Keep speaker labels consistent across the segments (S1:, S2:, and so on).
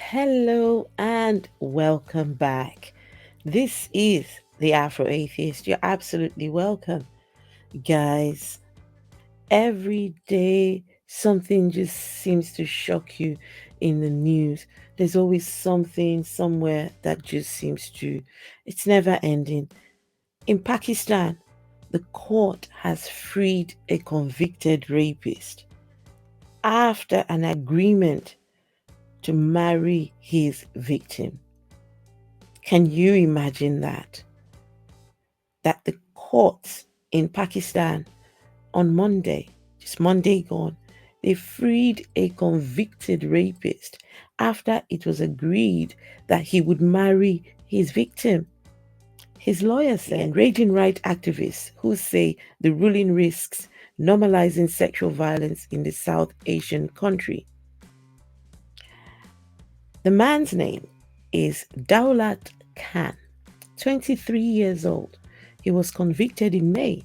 S1: Hello and welcome back. This is the Afro Atheist. You're absolutely welcome. Guys, every day something just seems to shock you in the news. There's always something somewhere that just seems to, it's never ending. In Pakistan, the court has freed a convicted rapist after an agreement to marry his victim. Can you imagine that? That the courts in Pakistan on Monday, just Monday gone, they freed a convicted rapist after it was agreed that he would marry his victim. His lawyer said, enraging right activists who say the ruling risks normalizing sexual violence in the South Asian country. The man's name is Daulat Khan, 23 years old. He was convicted in May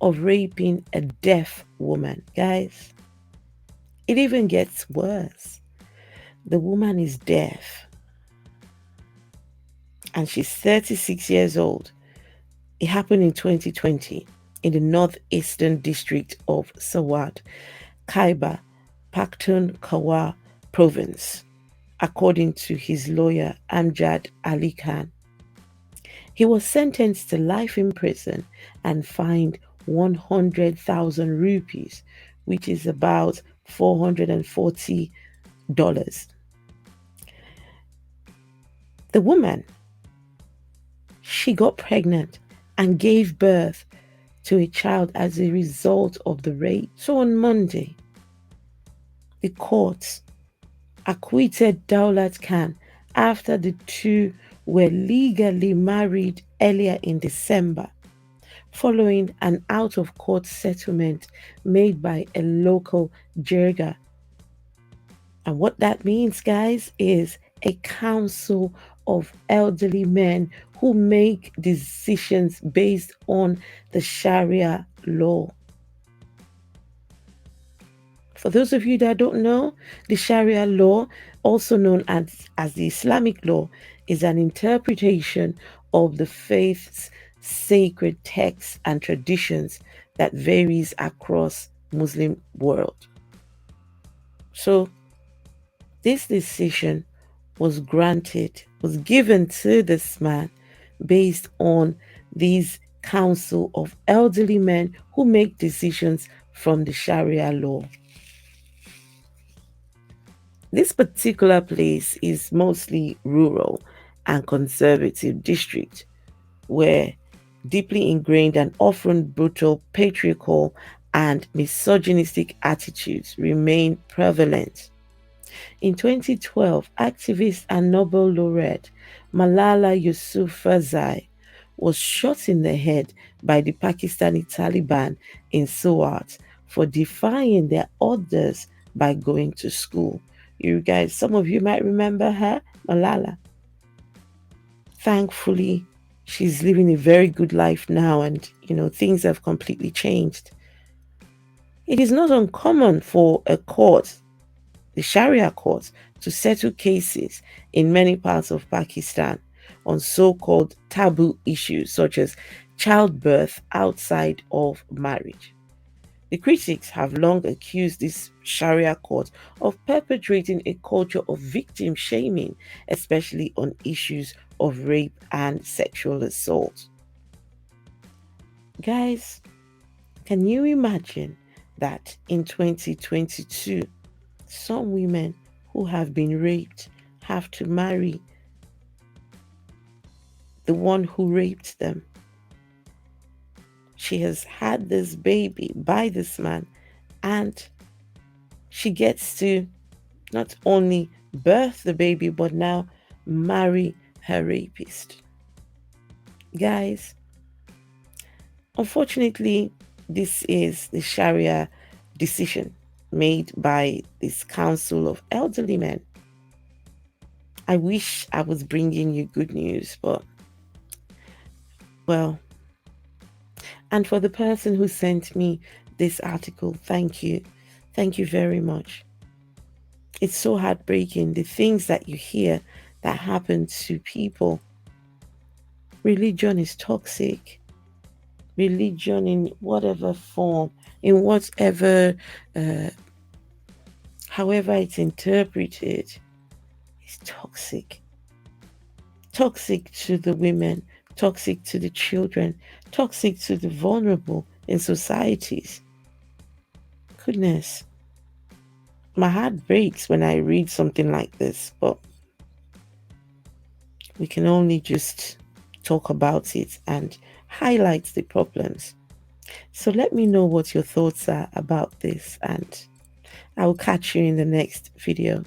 S1: of raping a deaf woman. Guys, it even gets worse. The woman is deaf and she's 36 years old. It happened in 2020 in the northeastern district of Swat, Khyber Pakhtunkhwa province, according to his lawyer Amjad Ali Khan. He was sentenced to life in prison and fined 100,000 rupees, which is about $440. The woman, she got pregnant and gave birth to a child as a result of the rape. So on Monday, the courts acquitted Daulat Khan after the two were legally married earlier in December, following an out-of-court settlement made by a local jirga. And what that means, guys, is a council of elderly men who make decisions based on the Sharia law. For those of you that don't know, the Sharia law, also known as the Islamic law, is an interpretation of the faith's sacred texts and traditions that varies across Muslim world. So this decision was given to this man based on these council of elderly men who make decisions from the Sharia law. This particular place is mostly rural and conservative district where deeply ingrained and often brutal patriarchal and misogynistic attitudes remain prevalent. In 2012, activist and Nobel laureate Malala Yousafzai was shot in the head by the Pakistani Taliban in Swat for defying their orders by going to school. You guys, some of you might remember her, Malala. Thankfully, she's living a very good life now, and things have completely changed. It is not uncommon for a court, the Sharia court, to settle cases in many parts of Pakistan on so-called taboo issues such as childbirth outside of marriage. The critics have long accused this Sharia court of perpetrating a culture of victim shaming, especially on issues of rape and sexual assault. Guys, can you imagine that in 2022, some women who have been raped have to marry the one who raped them? She has had this baby by this man, and she gets to not only birth the baby, but now marry her rapist. Guys, unfortunately, this is the Sharia decision made by this council of elderly men. I wish I was bringing you good news, but, well, and for the person who sent me this article, thank you. Thank you very much. It's so heartbreaking, the things that you hear that happen to people. Religion is toxic. Religion, in whatever form, in whatever, uh, however it's interpreted, is toxic. Toxic to the women, toxic to the children, toxic to the vulnerable in societies. Goodness, my heart breaks when I read something like this, but we can only just talk about it and highlight the problems. So let me know what your thoughts are about this, and I will catch you in the next video.